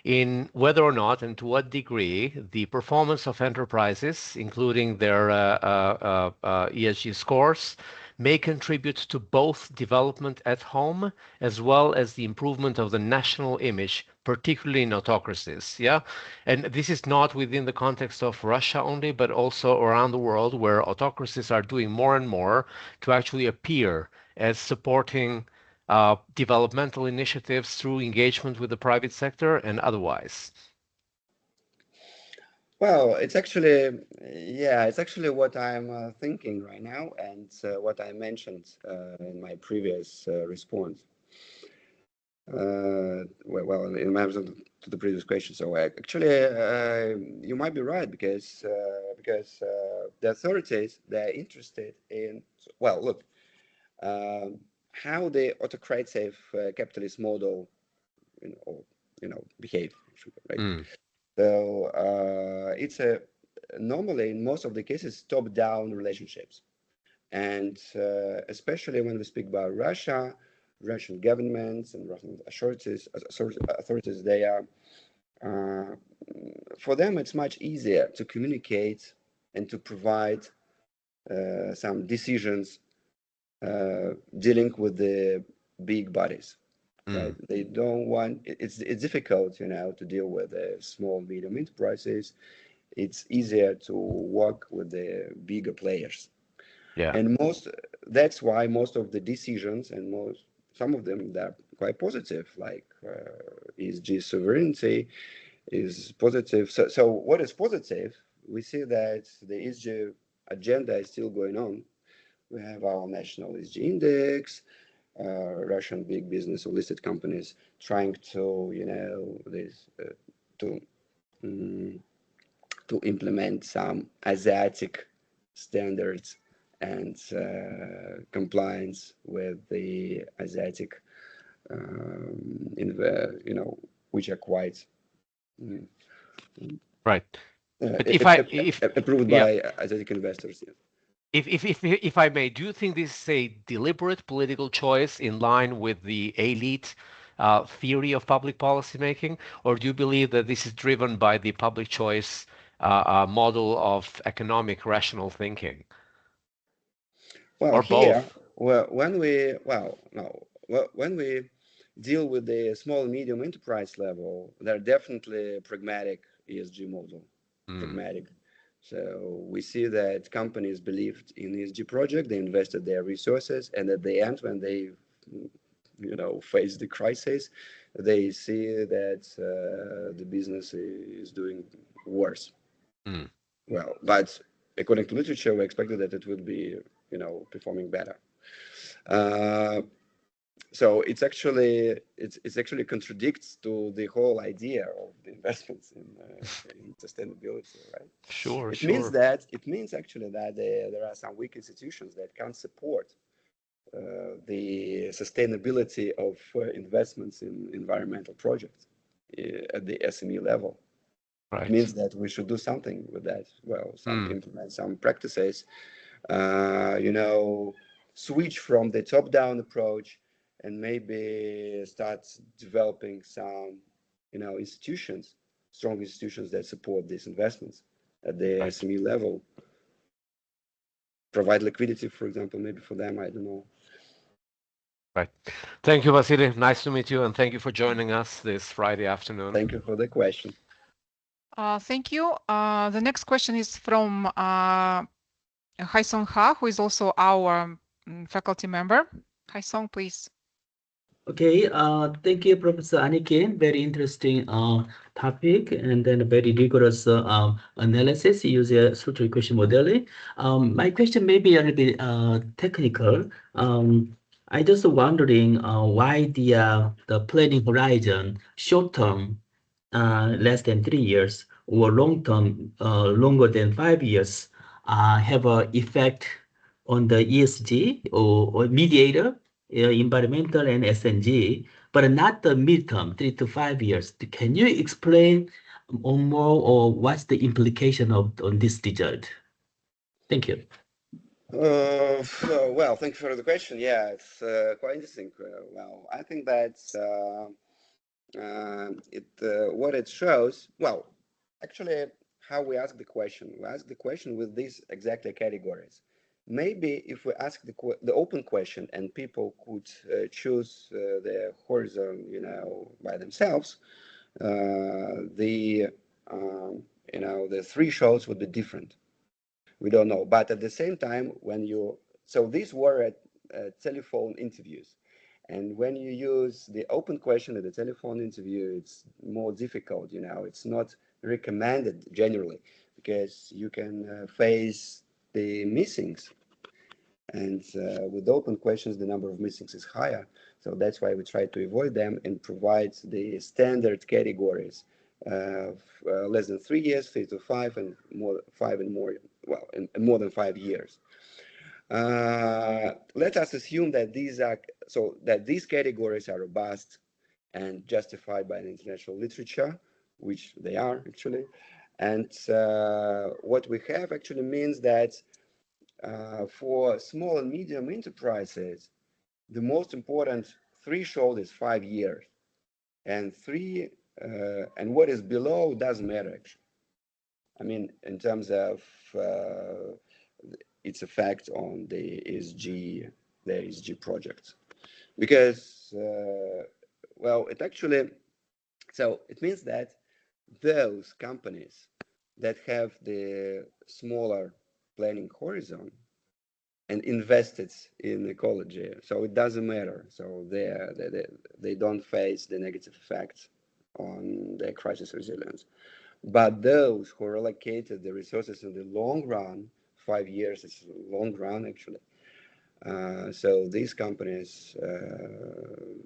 in whether or not and to what degree the performance of enterprises, including their ESG scores, may contribute to both development at home as well as the improvement of the national image, particularly in autocracies. Yeah, and this is not within the context of Russia only, but also around the world, where autocracies are doing more and more to actually appear as supporting developmental initiatives through engagement with the private sector and otherwise. Well, it's actually what I'm thinking right now, and what I mentioned in my previous response. In answer to the previous question. So actually, you might be right, because the authorities, they're interested in, well, look, how the autocratic capitalist model, behave, right? So it's normally, in most of the cases, top-down relationships, and especially when we speak about Russia, Russian governments and Russian authorities, they are, for them, it's much easier to communicate and to provide some decisions dealing with the big bodies. Right? They don't want. It's difficult, to deal with the small, medium enterprises. It's easier to work with the bigger players. Yeah. And that's why most of the decisions, and some of them, they're quite positive, like ESG sovereignty is positive. So what is positive? We see that the ESG agenda is still going on. We have our national ESG index, Russian big business or listed companies trying to, to implement some Asiatic standards and compliance with the Asiatic, which are quite right. But approved by Asiatic investors. Yeah. If I may, do you think this is a deliberate political choice in line with the elite theory of public policy making, or do you believe that this is driven by the public choice model of economic rational thinking? Well, or here, both? when we deal with the small and medium enterprise level, they're definitely pragmatic ESG model, pragmatic. So we see that companies believed in ESG project, they invested their resources, and at the end, when they face the crisis, they see that the business is doing worse. Mm. Well, but according to literature, we expected that it would be, performing better. So it's actually contradicts to the whole idea of the investments in sustainability, right? Sure, It means actually that there are some weak institutions that can't support the sustainability of investments in environmental projects at the SME level. right. It means that we should do something with that. Well, implement some practices, switch from the top-down approach and maybe start developing some, institutions, strong institutions that support these investments at the Right. SME level. Provide liquidity, for example, maybe for them, I don't know. Right. Thank you, Vasily. Nice to meet you, and thank you for joining us this Friday afternoon. Thank you for the question. Thank you. The next question is from Haisong Ha, who is also our faculty member. Haisong, please. Okay, thank you, Professor Anikin. Very interesting topic, and then a very rigorous analysis using structural equation modeling. My question may be a little bit technical. I just wondering why the planning horizon short term, less than 3 years, or long term, longer than 5 years, have an effect on the ESG or mediator. Environmental and SNG, but not the midterm, 3 to 5 years. Can you explain more, or what's the implication on this result? Thank you. Well, thank you for the question. Yeah, it's quite interesting. Well, I think that what it shows. Well, actually, how we ask the question. We ask the question with these exactly categories. Maybe if we ask the open question and people could choose the horizon, by themselves, the thresholds would be different. We don't know. But at the same time, so these were at telephone interviews. And when you use the open question at the telephone interview, it's more difficult, it's not recommended generally, because you can face the missings. And with open questions, the number of missings is higher. So that's why we try to avoid them and provide the standard categories of less than 3 years, 3 to 5, and more more than 5 years. Let us assume that these categories are robust and justified by the international literature, which they are actually. And what we have actually means that for small and medium enterprises, the most important threshold is 5 years, and what is below doesn't matter actually. I mean, in terms of its effect on the ESG projects, because it means that those companies that have the smaller planning horizon and invested in ecology, so it doesn't matter. So they don't face the negative effects on their crisis resilience. But those who allocated the resources in the long run, 5 years is a long run actually. So these companies,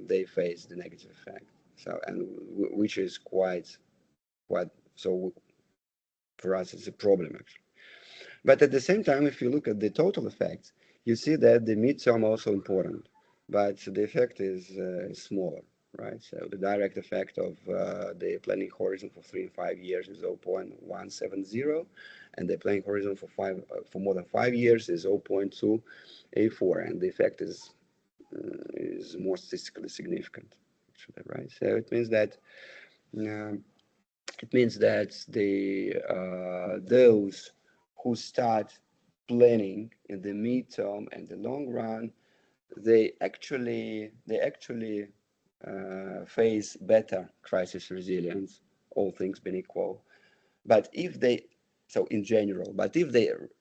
they face the negative effect. So, and which is quite so for us, it's a problem actually. But at the same time, if you look at the total effects, you see that the midterm also important, but the effect is smaller, right? So the direct effect of the planning horizon for 3 and 5 years is 0.170, and the planning horizon for more than 5 years is 0.284, and the effect is more statistically significant, actually, right? So it means that those who start planning in the midterm and the long run, they actually face better crisis resilience, all things being equal. But if they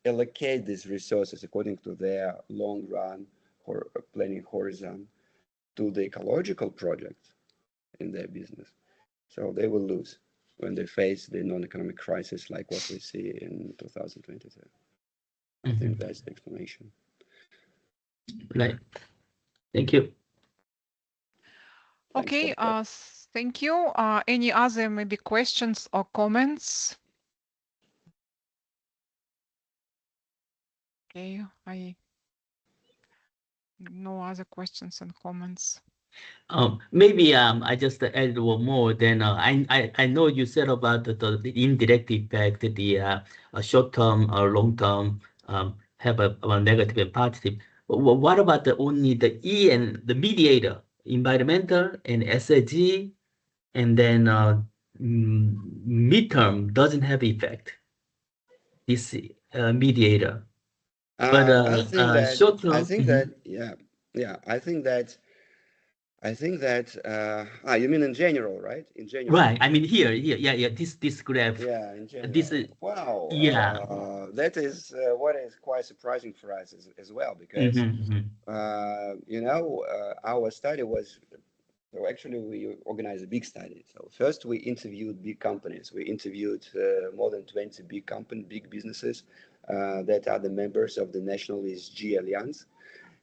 allocate these resources according to their long run or planning horizon, to the ecological projects in their business. So they will lose when they face the non-economic crisis like what we see in 2022. I think that's the explanation. Right. Thank you. Okay, thank you. Any other maybe questions or comments? Okay, no other questions and comments. Maybe I just added one more. Then I know you said about the indirect effect, the short-term or long-term have a negative and positive. But what about only the E and the mediator, environmental and SAG, and then midterm doesn't have effect. This mediator. But I think that short-term. I think that you mean in general, right? In general. Right. I mean here, yeah. This graph. Yeah, in general. This is wow. yeah. That is what is quite surprising for us as well, because our study was. So actually, we organized a big study. So first, we interviewed big companies. We interviewed more than 20 big businesses that are the members of the National ESG Alliance,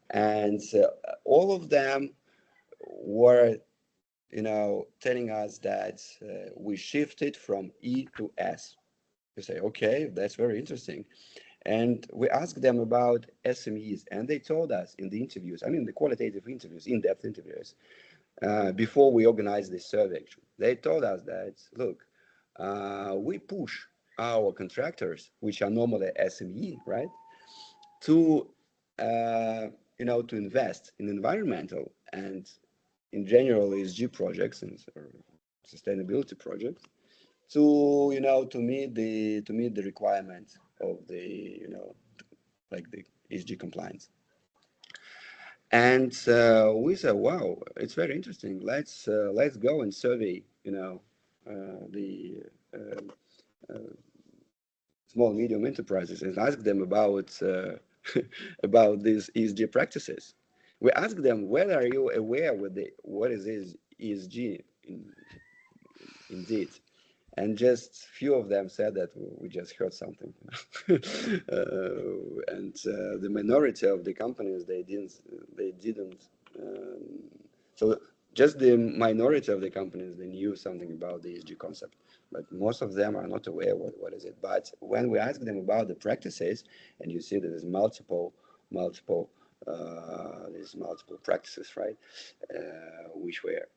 and all of them were, telling us that we shifted from E to S. We say, okay, that's very interesting. And we asked them about SMEs, and they told us in the interviews, the qualitative interviews, in-depth interviews, before we organized this survey, they told us that, look, we push our contractors, which are normally SME, right, to to invest in environmental and in general ESG projects and sustainability projects to meet the requirements of the like the ESG compliance. And we said, wow, it's very interesting. Let's go and survey, the small and medium enterprises and ask them about about these ESG practices. We asked them, well, are you aware with what is ESG indeed? And just few of them said that we just heard something, and the minority of the companies they didn't. So just the minority of the companies they knew something about the ESG concept, but most of them are not aware what is it. But when we ask them about the practices, and you see that there's multiple practices, right, which were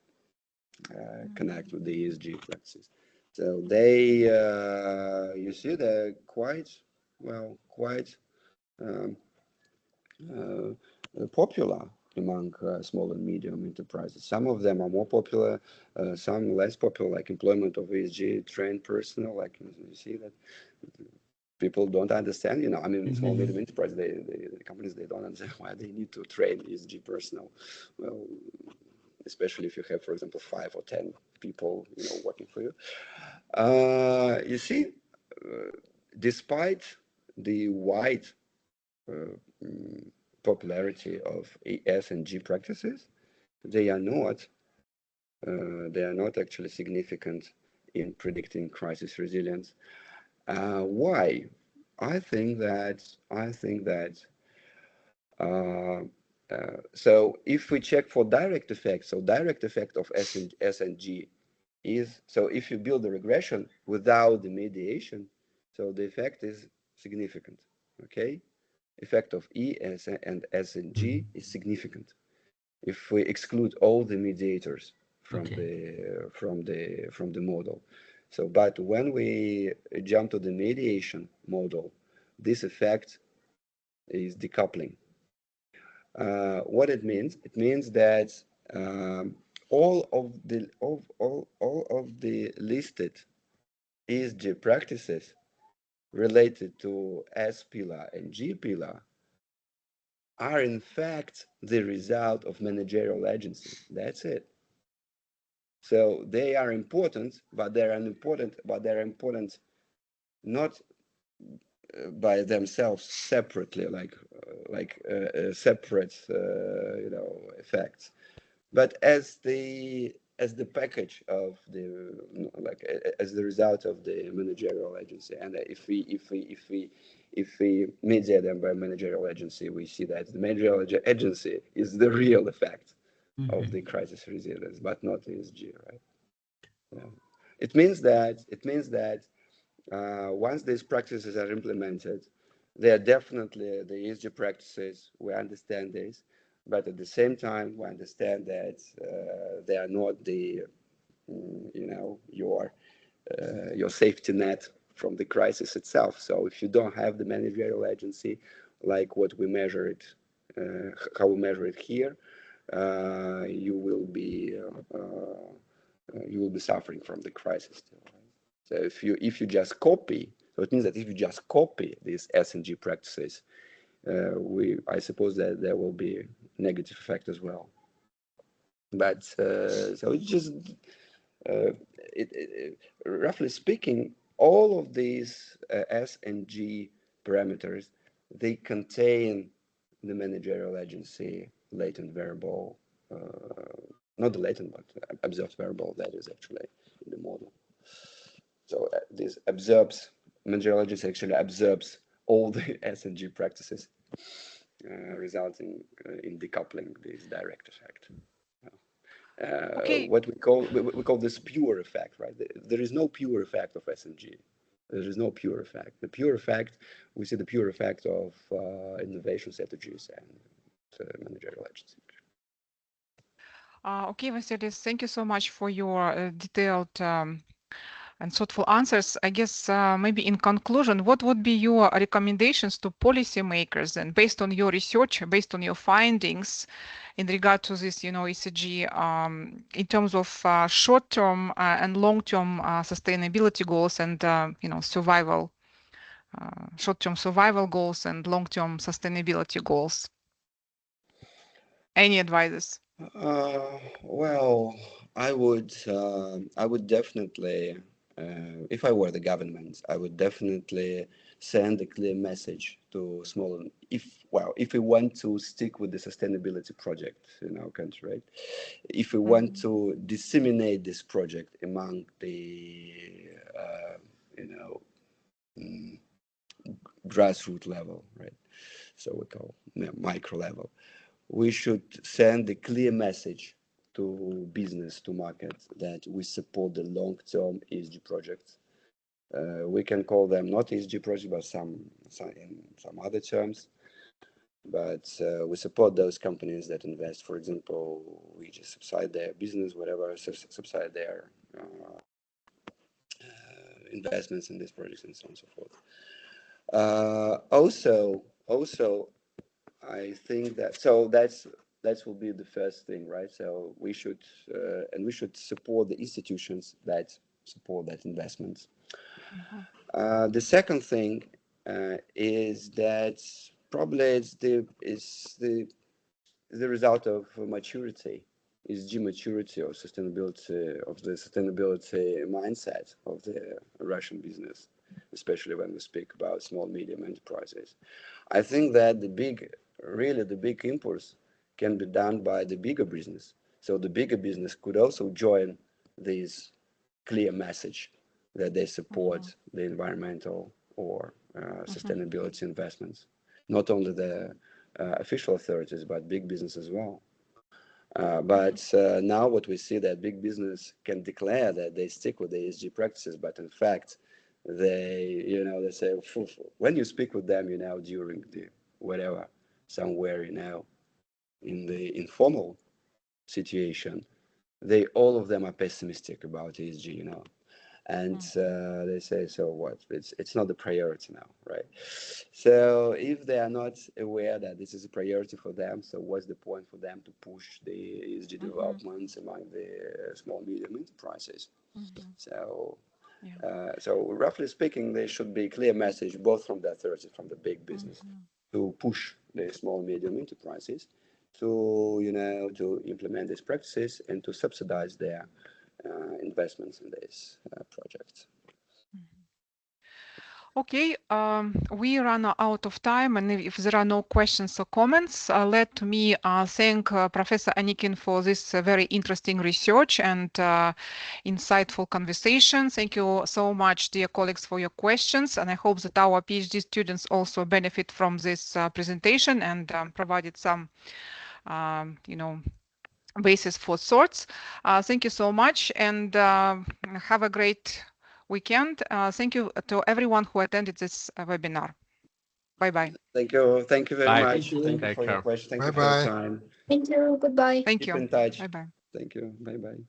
connect with the ESG practices. So they, you see, they're quite popular among small and medium enterprises. Some of them are more popular, some less popular, like employment of ESG trained personnel. Like you see that people don't understand. Small and medium enterprises, the companies, they don't understand why they need to train ESG personnel. Well, especially if you have, for example, 5 or 10 people, working for you. You see, despite the wide popularity of ES and G practices, they are not actually significant in predicting crisis resilience. Why? I think that. So if we check for direct effects, so direct effect of S and G is, so if you build a regression without the mediation, so the effect is significant, okay? Effect of E and S and G is significant if we exclude all the mediators from the model. So, but when we jump to the mediation model, this effect is decoupling. What it means? It means that all of the listed ESG practices related to S pillar and G pillar are in fact the result of managerial agency. That's it. So they are important, but they're important not by themselves separately, like separate effects. but as the package of the as the result of the managerial agency, and if we mediate them by managerial agency, we see that the managerial agency is the real effect of the crisis resilience, but not ESG, right? Yeah. It means that once these practices are implemented, they are definitely the ESG practices. We understand this, but at the same time, we understand that they are not the, your safety net from the crisis itself. So if you don't have the managerial agency, like what we measure it, how we measure it here, you will be suffering from the crisis still. Right? So if you just copy, so it means that if you just copy these S&G practices, I suppose that there will be negative effect as well. But so it's just roughly speaking, all of these S&G parameters, they contain the managerial agency latent variable, not the latent, but observed variable that is actually in the model. So this managerial agency actually absorbs all the S&G practices, resulting in decoupling this direct effect. Okay. What we call this pure effect, right? There is no pure effect of S&G. There is no pure effect. The pure effect, we see the pure effect of innovation strategies and managerial agency. Okay, Vasily, thank you so much for your detailed and thoughtful answers. I guess maybe in conclusion, what would be your recommendations to policymakers, and based on your research, based on your findings in regard to this, ESG, in terms of short-term and long-term sustainability goals and, survival, short-term survival goals and long-term sustainability goals? Any advices? Well, I would definitely, if I were the government, I would definitely send a clear message to small. If we want to stick with the sustainability project in our country, right? If we want to disseminate this project among the, grassroots level, right? So we call micro level. We should send a clear message to business, to market, that we support the long-term ESG projects. We can call them not ESG projects, but in some other terms. But we support those companies that invest. For example, we just subsidize their business, whatever, subsidize their investments in these projects, and so on and so forth. Also, I think that will be the first thing, right? So we should support the institutions that support that investment. The second thing is that probably it's the result of maturity, ESG maturity or sustainability, of the sustainability mindset of the Russian business, especially when we speak about small medium enterprises. I think that the big impulse can be done by the bigger business. So the bigger business could also join this clear message that they support the environmental or sustainability investments. Not only the official authorities, but big business as well. But now what we see, that big business can declare that they stick with the ESG practices, but in fact, they say, when you speak with them, during the whatever, somewhere, in the informal situation, all of them are pessimistic about ESG, and they say, so what? It's not the priority now, right? So if they are not aware that this is a priority for them, so what's the point for them to push the ESG developments among the small medium enterprises? So roughly speaking, there should be a clear message both from the authority, from the big business, to push the small medium enterprises to implement these practices and to subsidize their investments in these projects. Okay, we run out of time, and if there are no questions or comments, let me thank Professor Anikin for this very interesting research and insightful conversation. Thank you so much, dear colleagues, for your questions, and I hope that our PhD students also benefit from this presentation and provided some, basis for thoughts. Thank you so much, and have a great weekend. Thank you to everyone who attended this webinar. Bye-bye. Thank you. Thank you very Bye. much. Thank you. Thank you Take for your care. question. Thank you for your Bye-bye. time. Thank you. Goodbye. Thank Keep you. in touch. Bye-bye. Thank you. Bye-bye.